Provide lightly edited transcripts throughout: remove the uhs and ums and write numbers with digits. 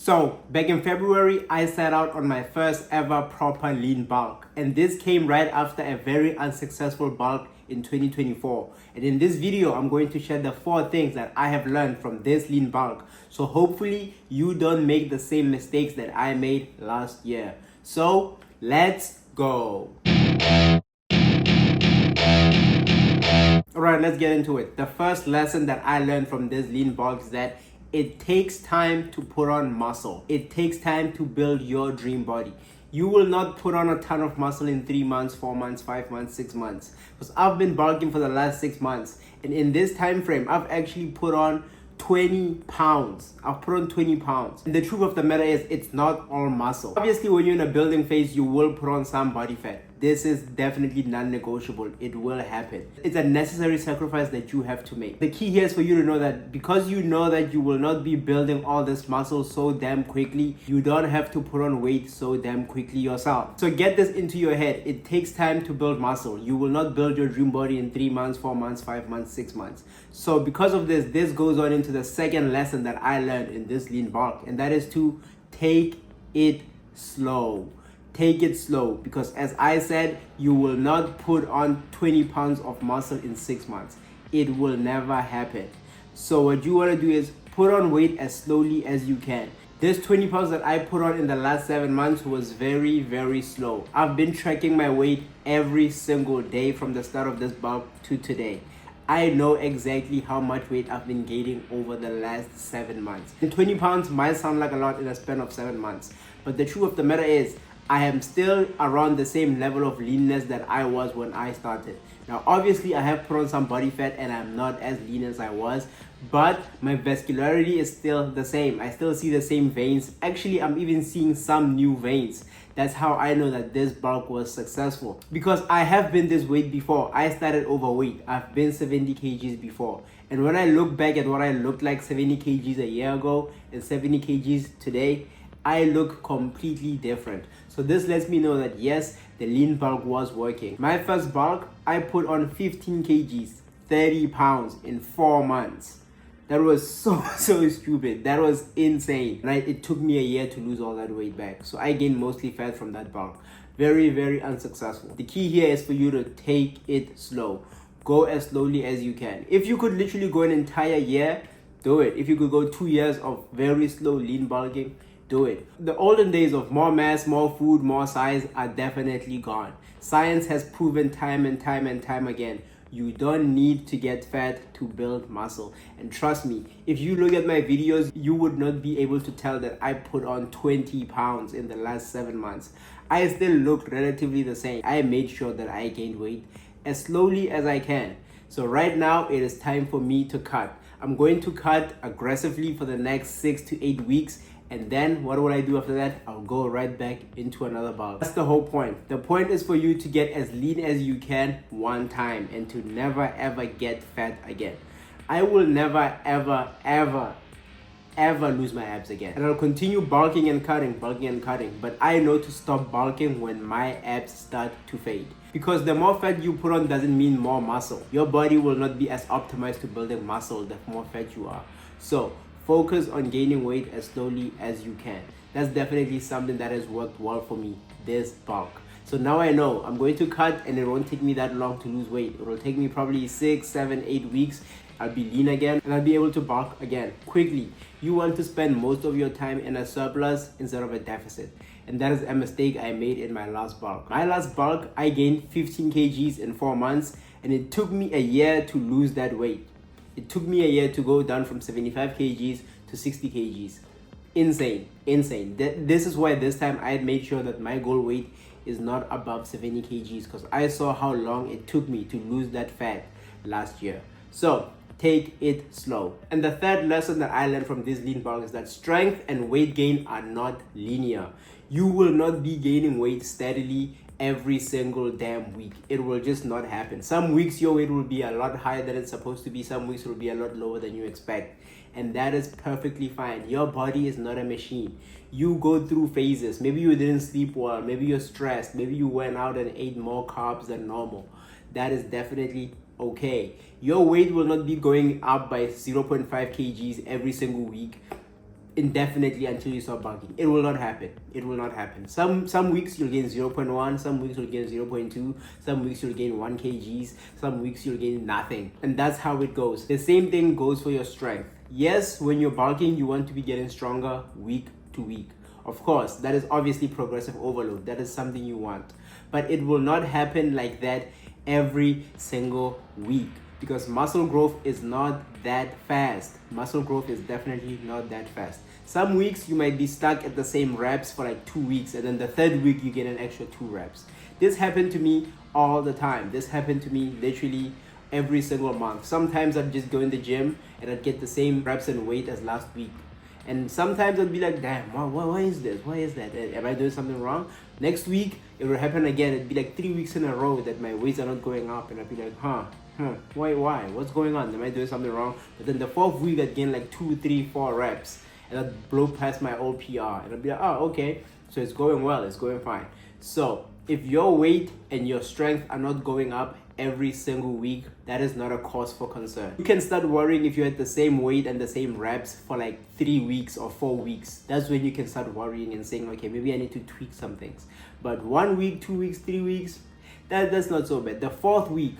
So back in February, I set out on my first ever proper lean bulk. And this came right after a very unsuccessful bulk in 2024. And in this video, I'm going to share the 4 things that I have learned from this lean bulk. So hopefully you don't make the same mistakes that I made last year. So let's go. Alright, let's get into it. The first lesson that I learned from this lean bulk is that it takes time to put on muscle. It takes time to build your dream body. You will not put on a ton of muscle in 3 months, 4 months, 5 months, 6 months. Because I've been bulking for the last 6 months. And in this time frame, I've actually put on 20 pounds. I've put on 20 pounds. And the truth of the matter is, it's not all muscle. Obviously, when you're in a building phase, you will put on some body fat. This is definitely non-negotiable. It will happen. It's a necessary sacrifice that you have to make. The key here is for you to know that because you know that you will not be building all this muscle so damn quickly, you don't have to put on weight so damn quickly yourself. So get this into your head. It takes time to build muscle. You will not build your dream body in 3 months, 4 months, 5 months, 6 months. So because of this goes on into the second lesson that I learned in this lean bulk, and that is to take it slow. Take it slow, because as I said, you will not put on 20 pounds of muscle in 6 months. It will never happen. So what you want to do is put on weight as slowly as you can. This 20 pounds that I put on in the last 7 months was very, very slow. I've been tracking my weight every single day from the start of this bulk to today. I know exactly how much weight I've been gaining over the last 7 months. And 20 pounds might sound like a lot in a span of 7 months, but the truth of the matter is, I am still around the same level of leanness that I was when I started. Now, obviously, I have put on some body fat and I'm not as lean as I was, but my vascularity is still the same. I still see the same veins. Actually, I'm even seeing some new veins. That's how I know that this bulk was successful. Because I have been this weight before. I started overweight. I've been 70 kgs before. And when I look back at what I looked like 70 kgs a year ago and 70 kgs today, I look completely different. So this lets me know that yes, the lean bulk was working. My first bulk, I put on 15 kgs, 30 pounds in 4 months. That was so stupid. That was insane. Right? It took me a year to lose all that weight back. So I gained mostly fat from that bulk. Very, very unsuccessful. The key here is for you to take it slow. Go as slowly as you can. If you could literally go an entire year, do it. If you could go 2 years of very slow lean bulking, do it. The olden days of more mass, more food, more size are definitely gone. Science has proven time and time again, you don't need to get fat to build muscle. And trust me, if you look at my videos, you would not be able to tell that I put on 20 pounds in the last 7 months. I still looked relatively the same. I made sure that I gained weight as slowly as I can. So right now, it is time for me to cut. I'm going to cut aggressively for the next 6 to 8 weeks. And then what will I do after that? I'll go right back into another bulk. That's the whole point. The point is for you to get as lean as you can one time and to never ever get fat again. I will never ever lose my abs again. And I'll continue bulking and cutting. But I know to stop bulking when my abs start to fade. Because the more fat you put on doesn't mean more muscle. Your body will not be as optimized to building muscle the more fat you are. So focus on gaining weight as slowly as you can. That's definitely something that has worked well for me, this bulk. So now I know I'm going to cut and it won't take me that long to lose weight. It will take me probably 6, 7, 8 weeks. I'll be lean again and I'll be able to bulk again quickly. You want to spend most of your time in a surplus instead of a deficit. And that is a mistake I made in my last bulk. My last bulk, I gained 15 kgs in 4 months and it took me a year to lose that weight. It took me a year to go down from 75 kgs to 60 kgs. Insane. This is why this time I had made sure that my goal weight is not above 70 kgs because I saw how long it took me to lose that fat last year. So take it slow. And the third lesson that I learned from this lean bulk is that strength and weight gain are not linear. You will not be gaining weight steadily every single damn week. It will just not happen. Some weeks your weight will be a lot higher than it's supposed to be. Some weeks it will be a lot lower than you expect. And that is perfectly fine. Your body is not a machine. You go through phases. Maybe you didn't sleep well. Maybe you're stressed. Maybe you went out and ate more carbs than normal. That is definitely okay. Your weight will not be going up by 0.5 kgs every single week. indefinitely until you stop bulking. It will not happen. It will not happen. Some weeks you'll gain 0.1, some weeks you'll gain 0.2, some weeks you'll gain 1 kgs, some weeks you'll gain nothing. And that's how it goes. The same thing goes for your strength. Yes, when you're bulking, you want to be getting stronger week to week. Of course, that is obviously progressive overload. That is something you want. But it will not happen like that every single week, because muscle growth is not that fast. Muscle growth is definitely not that fast. Some weeks you might be stuck at the same reps for like 2 weeks, and then the third week you get an extra 2 reps. This happened to me all the time. This happened to me literally every single month. Sometimes I'd just go in the gym and I'd get the same reps and weight as last week. And sometimes I'd be like, damn, why is this? Why is that? Am I doing something wrong? Next week, it will happen again. It'd be like 3 weeks in a row that my weights are not going up. And I'd be like, why? What's going on? Am I doing something wrong? But then the fourth week, I'd gain like 2, 3, 4 reps. And I'd blow past my old PR. And I'd be like, oh, okay. So it's going well. It's going fine. So if your weight and your strength are not going up every single week, that is not a cause for concern. You can start worrying if you're at the same weight and the same reps for like 3 weeks or 4 weeks. That's when you can start worrying and saying, okay, maybe I need to tweak some things. But 1 week, 2 weeks, 3 weeks, that's not so bad. The fourth week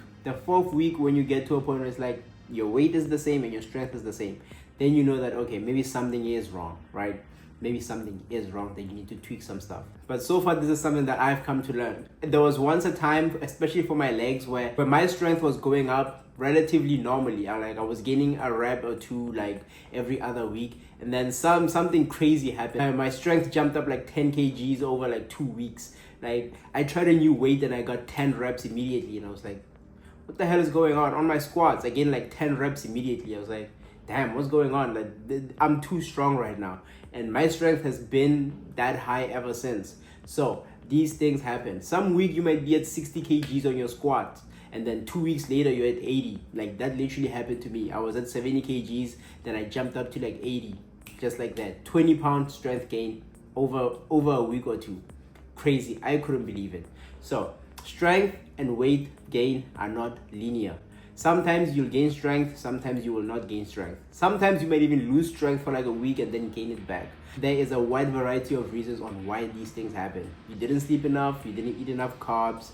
when you get to a point where it's like your weight is the same and your strength is the same, then you know that, okay, maybe something is wrong, right? Maybe something is wrong, that you need to tweak some stuff. But so far, this is something that I've come to learn. There was once a time, especially for my legs, where my strength was going up relatively normally. I was gaining a rep or two like every other week, and then something crazy happened. My strength jumped up like 10 kgs over like 2 weeks. Like I tried a new weight and I got 10 reps immediately, and I was like, what the hell is going on? On my squats, I gained like 10 reps immediately. I was like, damn, what's going on? Like, I'm too strong right now. And my strength has been that high ever since. So these things happen. Some week you might be at 60 kgs on your squat, and then 2 weeks later you're at 80. Like that literally happened to me. I was at 70 kgs, then I jumped up to like 80. Just like that. 20-pound strength gain over a week or two. Crazy. I couldn't believe it. So strength and weight gain are not linear. Sometimes you'll gain strength, sometimes you will not gain strength. Sometimes you might even lose strength for like a week and then gain it back. There is a wide variety of reasons on why these things happen. You didn't sleep enough, you didn't eat enough carbs,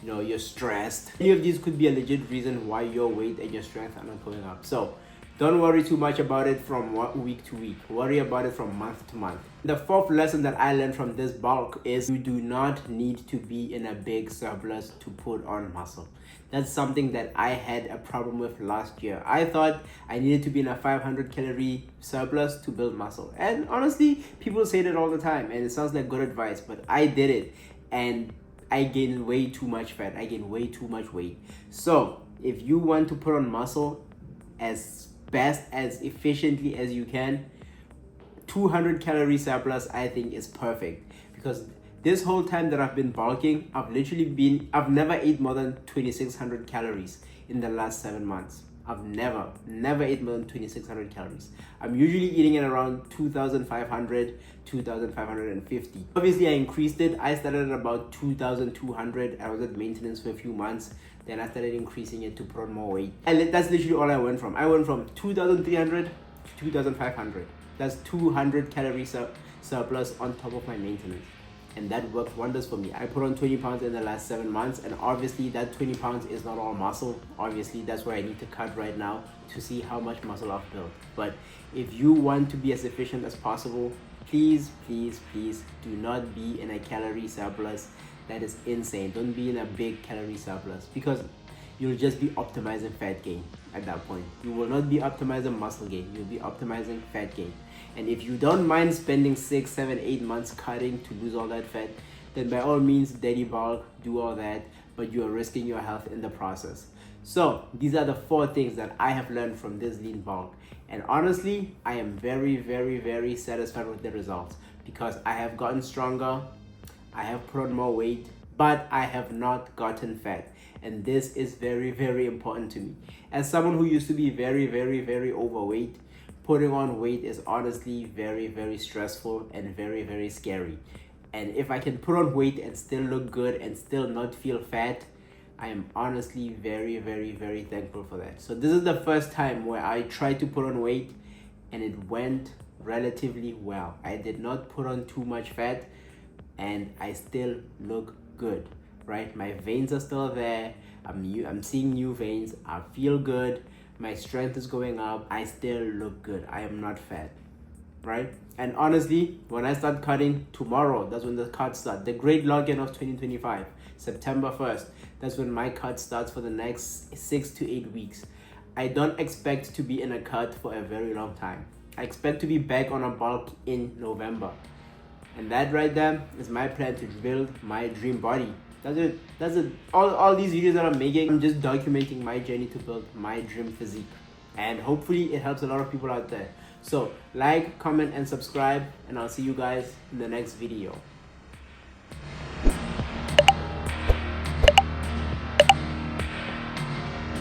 you're stressed. Any of these could be a legit reason why your weight and your strength are not going up. So don't worry too much about it from week to week. Worry about it from month to month. The fourth lesson that I learned from this bulk is you do not need to be in a big surplus to put on muscle. That's something that I had a problem with last year. I thought I needed to be in a 500 calorie surplus to build muscle. And honestly, people say that all the time and it sounds like good advice, but I did it and I gained way too much fat. I gained way too much weight. So if you want to put on muscle as best as efficiently as you can, 200 calorie surplus I think is perfect, because this whole time that I've been bulking, I've never ate more than 2600 calories in the last 7 months. I've never ate more than 2600 calories. I'm usually eating at around 2500, 2550. Obviously I increased it. I started at about 2200. I was at maintenance for a few months. Then I started increasing it to put on more weight. And that's literally all I went from. I went from 2300 to 2500. That's 200 calorie surplus on top of my maintenance. And that worked wonders for me. I put on 20 pounds in the last 7 months, and obviously that 20 pounds is not all muscle. Obviously that's where I need to cut right now to see how much muscle I've built. But if you want to be as efficient as possible, please do not be in a calorie surplus. That is insane. Don't be in a big calorie surplus, because you'll just be optimizing fat gain at that point. You will not be optimizing muscle gain. You'll be optimizing fat gain. And if you don't mind spending 6, 7, 8 months cutting to lose all that fat, then by all means, daddy bulk, do all that, but you are risking your health in the process. So these are the 4 things that I have learned from this lean bulk. And honestly, I am very satisfied with the results, because I have gotten stronger, I have put on more weight, but I have not gotten fat. And this is very important to me. As someone who used to be very overweight, putting on weight is honestly very stressful and very scary. And if I can put on weight and still look good and still not feel fat, I am honestly very thankful for that. So this is the first time where I tried to put on weight and it went relatively well. I did not put on too much fat and I still look good, right? My veins are still there. I'm seeing new veins. I feel good. My strength is going up. I still look good. I am not fat, right? And honestly, when I start cutting tomorrow, that's when the cuts start. The great login of 2025, September 1st. That's when my cut starts for the next 6 to 8 weeks. I don't expect to be in a cut for a very long time. I expect to be back on a bulk in November. And that right there is my plan to build my dream body. That's it. All these videos that I'm making, I'm just documenting my journey to build my dream physique. And hopefully it helps a lot of people out there. So like, comment, and subscribe, and I'll see you guys in the next video.